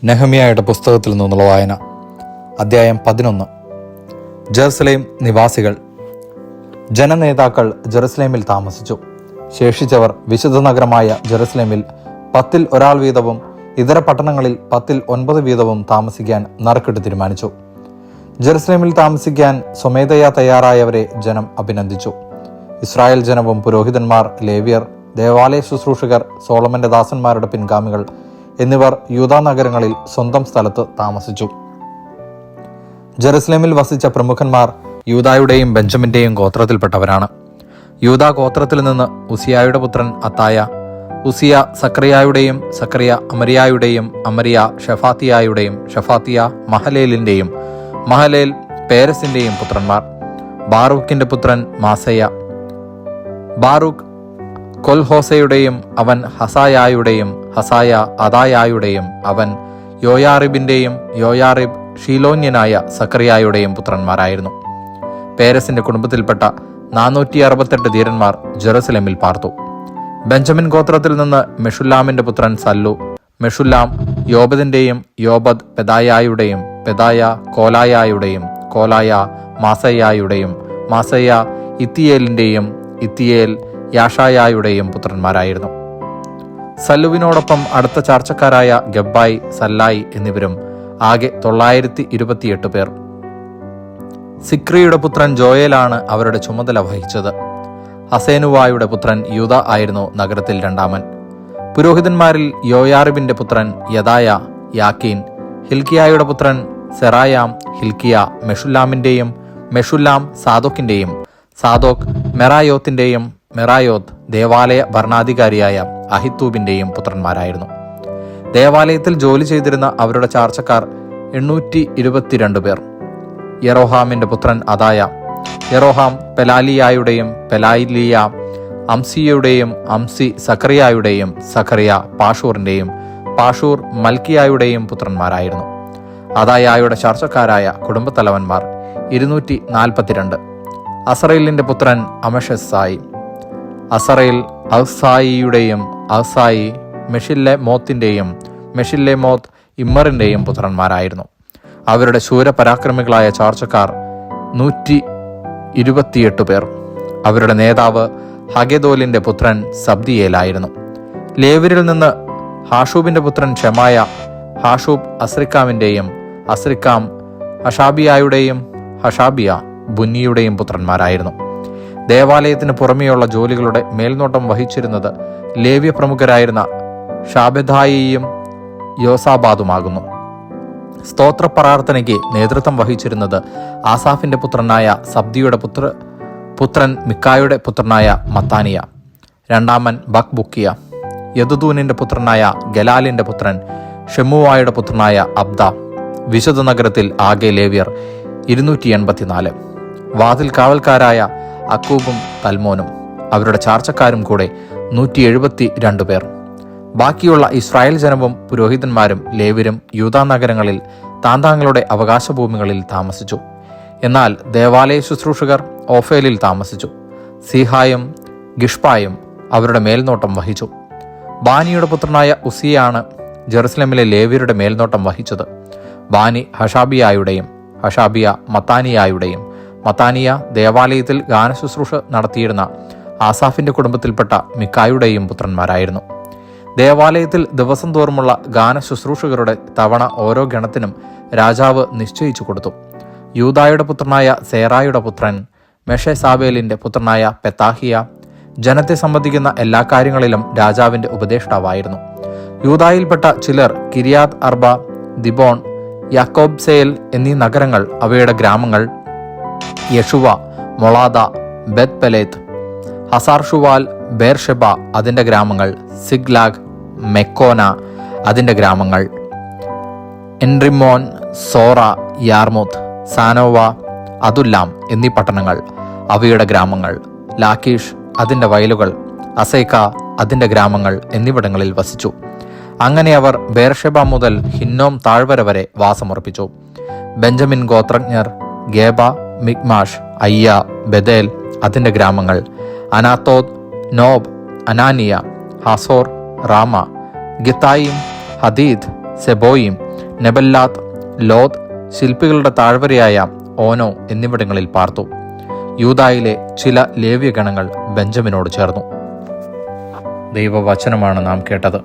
നെഹമ്യായുടെ പുസ്തകത്തിൽ നിന്നുള്ള വായന. അധ്യായം 11. ജെറുസലേം നിവാസികൾ. ജനനേതാക്കൾ ജെറുസലേമിൽ താമസിച്ചു. ശേഷിച്ചവർ വിശുദ്ധ നഗരമായ ജെറുസലേമിൽ 10-ൽ ഒരാൾ വീതവും ഇതര പട്ടണങ്ങളിൽ 10-ൽ 9 വീതവും താമസിക്കാൻ നറുക്കിട്ട് തീരുമാനിച്ചു. ജെറുസലേമിൽ താമസിക്കാൻ സ്വമേധയാ തയ്യാറായവരെ ജനം അഭിനന്ദിച്ചു. ഇസ്രായേൽ ജനവും പുരോഹിതന്മാർ, ലേവ്യർ, ദേവാലയ ശുശ്രൂഷകർ, സോളമന്റെ ദാസന്മാരുടെ പിൻഗാമികൾ എന്നിവർ യൂദാ നഗരങ്ങളിൽ സ്വന്തം സ്ഥലത്ത് താമസിച്ചു. ജെറുസലേമിൽ വസിച്ച പ്രമുഖന്മാർ യൂദായുടെയും ബെഞ്ചമിന്റെയും ഗോത്രത്തിൽപ്പെട്ടവരാണ്. യൂദാ ഗോത്രത്തിൽ നിന്ന് ഉസിയായുടെ പുത്രൻ അത്തായ, ഉസിയ സക്രിയായുടെയും, സക്രിയ അമരിയായുടെയും, അമരിയ ഷെഫാത്തിയായുടെയും, ഷെഫാത്തിയ മഹലേലിന്റെയും, മഹലേൽ പേരസിന്റെയും പുത്രന്മാർ. ബാറൂക്കിന്റെ പുത്രൻ മാസയ, ബാറൂക്ക് കൊൽഹോസയുടെയും, അവൻ ഹസായായുടെയും, ഹസായ അദായായുടെയും, അവൻ യോയാറിബിന്റെയും, യോയാറിബ് ഷീലോന്യനായ സക്രിയായുടെയും പുത്രന്മാരായിരുന്നു. പേരസിന്റെ കുടുംബത്തിൽപ്പെട്ട 468 ധീരന്മാർ ജെറുസലേമിൽ പാർത്തു. ബെഞ്ചമിൻ ഗോത്രത്തിൽ നിന്ന് മെഷുല്ലാമിന്റെ പുത്രൻ സല്ലു. മെഷുല്ലാം യോബദിന്റെയും, യോബദ് പെദായായുടെയും, പെദായ കോലായായുടെയും, കോലായ മാസയായുടെയും, മാസയ ഇത്തിയേലിന്റെയും, ഇത്തിയേൽ യാഷായായുടെയും പുത്രന്മാരായിരുന്നു. സല്ലുവിനോടൊപ്പം അടുത്ത ചാർച്ചക്കാരായ ഗബ്ബായ്, സല്ലായി എന്നിവരും ആകെ 928 പേർ. സിക്രിയുടെ പുത്രൻ ജോയേലാണ് അവരുടെ ചുമതല വഹിച്ചത്. ഹസേനുവായുടെ പുത്രൻ യൂദ ആയിരുന്നു നഗരത്തിൽ രണ്ടാമൻ. പുരോഹിതന്മാരിൽ യോയാറിബിന്റെ പുത്രൻ യദായ, യാക്കീൻ. ഹിൽക്കിയായുടെ പുത്രൻ സെറായാം, ഹിൽക്കിയ മെഷുല്ലാമിന്റെയും, മെഷുല്ലാം സാദോക്കിന്റെയും, സാദോക്ക് മെറായോത്തിന്റെയും, മെറായോത്ത് ദേവാലയ ഭരണാധികാരിയായ അഹിത്തൂബിന്റെയും പുത്രന്മാരായിരുന്നു. ദേവാലയത്തിൽ ജോലി ചെയ്തിരുന്ന അവരുടെ ചാർച്ചക്കാർ 822 പേർ. യെറോഹാമിന്റെ പുത്രൻ അദായ. യെറോഹാം പെലാലിയായുടെയും, പെലാലിയ അംസിയുടെയും, അംസി സഖറിയായുടെയും, സഖറിയ പാഷൂറിന്റെയും, പാഷൂർ മൽക്കിയായുടെയും പുത്രന്മാരായിരുന്നു. അദായായുടെ ചാർച്ചക്കാരായ കുടുംബത്തലവന്മാർ 242. അസറേലിന്റെ പുത്രൻ അമഷസായി. അസറേൽ അഹ്സായിയുടെയും, അഹ്സായി മെഷില്ലേമോത്തിന്റെയും, മെഷില്ലേമോത്ത് ഇമ്മറിന്റെയും പുത്രന്മാരായിരുന്നു. അവരുടെ ശൂരപരാക്രമികളായ ചാർച്ചക്കാർ 128 പേർ. അവരുടെ നേതാവ് ഹഗെദോലിന്റെ പുത്രൻ സബ്ദിയേലായിരുന്നു. ലേവ്യരിൽ നിന്ന് ഹാഷൂബിന്റെ പുത്രൻ ഷെമായ. ഹാഷൂബ് അസ്രിക്കാമിന്റെയും, അസ്രിക്കാം ഹഷാബിയായുടെയും, ഹഷാബിയ ബുന്നിയുടെയും പുത്രന്മാരായിരുന്നു. ദേവാലയത്തിന് പുറമെയുള്ള ജോലികളുടെ മേൽനോട്ടം വഹിച്ചിരുന്നത് ലേവ്യ പ്രമുഖരായിരുന്ന ഷാബെദായിയും യോസാബാദുമാകുന്നു. സ്തോത്ര പ്രാർത്ഥനയ്ക്ക് നേതൃത്വം വഹിച്ചിരുന്നത് ആസാഫിന്റെ പുത്രനായ സബ്ദിയുടെ പുത്രൻ മിക്കായുടെ പുത്രനായ മത്താനിയ. രണ്ടാമൻ ബക്ബുക്കിയ. യദുദൂനിന്റെ പുത്രനായ ഗലാലിന്റെ പുത്രൻ ഷെമുവായുടെ പുത്രനായ അബ്ദ. വിശുദ്ധ നഗരത്തിൽ ആകെ ലേവ്യർ 284. വാതിൽ കാവൽക്കാരായ അക്കൂബും തൽമോനും അവരുടെ ചാർച്ചക്കാരും കൂടെ 172 പേർ. ബാക്കിയുള്ള ഇസ്രായേൽ ജനവും പുരോഹിതന്മാരും ലേവ്യരും യൂദാ നഗരങ്ങളിൽ താന്താങ്ങളുടെ അവകാശഭൂമികളിൽ താമസിച്ചു. എന്നാൽ ദേവാലയ ശുശ്രൂഷകർ ഓഫേലിൽ താമസിച്ചു. സീഹായും ഗിഷ്പായും അവരുടെ മേൽനോട്ടം വഹിച്ചു. ബാനിയുടെ പുത്രനായ ഉസിയാണ് ജെറുസലേമിലെ ലേവ്യരുടെ മേൽനോട്ടം വഹിച്ചത്. ബാനി ഹഷാബിയായുടെയും, ഹഷാബിയ മത്താനിയായുടെയും, മത്താനിയ ദേവാലയത്തിൽ ഗാനശുശ്രൂഷ നടത്തിയിരുന്ന ആസാഫിന്റെ കുടുംബത്തിൽപ്പെട്ട മിക്കായുടെയും പുത്രന്മാരായിരുന്നു. ദേവാലയത്തിൽ ദിവസം തോറുമുള്ള ഗാനശുശ്രൂഷകരുടെ തവണ ഓരോ ഗണത്തിനും രാജാവ് നിശ്ചയിച്ചു കൊടുത്തു. യൂദായുടെ പുത്രനായ സേറായുടെ പുത്രൻ മെഷെസാബേലിന്റെ പുത്രനായ പെത്താഹിയ ജനത്തെ സംബന്ധിക്കുന്ന എല്ലാ കാര്യങ്ങളിലും രാജാവിന്റെ ഉപദേഷ്ടാവായിരുന്നു. യൂദായിൽപ്പെട്ട ചിലർ കിരിയാത് അർബ, ദിബോൺ, യാക്കോബ്സേൽ എന്നീ നഗരങ്ങൾ, അവയുടെ ഗ്രാമങ്ങൾ, യഷുവ, മൊളാദ, ബെത് പെലേത്ത്, ഹസാർഷുവാൽ, ബേർഷെബ അതിന്റെ ഗ്രാമങ്ങൾ, സിഗ്ലാഗ്, മെക്കോന അതിന്റെ ഗ്രാമങ്ങൾ, എൻറിമോൻ, സോറ, യാർമുത്ത്, സാനോവ, അതുല്ലാം എന്നീ പട്ടണങ്ങൾ, അവയുടെ ഗ്രാമങ്ങൾ, ലാക്കീഷ് അതിന്റെ വയലുകൾ, അസൈക്ക അതിന്റെ ഗ്രാമങ്ങൾ എന്നിവിടങ്ങളിൽ വസിച്ചു. അങ്ങനെ അവർ ബേർഷെബ മുതൽ ഹിന്നോം താഴ്വര വരെ വാസമുറപ്പിച്ചു. ബെഞ്ചമിൻ ഗോത്രജ്ഞർ ഗേബ, മിഗ്മാഷ്, അയ്യ, ബെദേൽ അതിന്റെ ഗ്രാമങ്ങൾ, അനാത്തോദ്, നോബ്, അനാനിയ, ഹാസോർ, റാമ, ഗിത്തായിം, ഹദീദ്, സെബോയിം നെബല്ലാത്ത്, ലോദ്, ശില്പികളുടെ താഴ്വരയായ ഓനോ എന്നിവിടങ്ങളിൽ പാർത്തു. യൂദായിലെ ചില ലേവ്യഗണങ്ങൾ ബെഞ്ചമിനോട് ചേർന്നു. ദൈവവചനമാണ് നാം കേട്ടത്.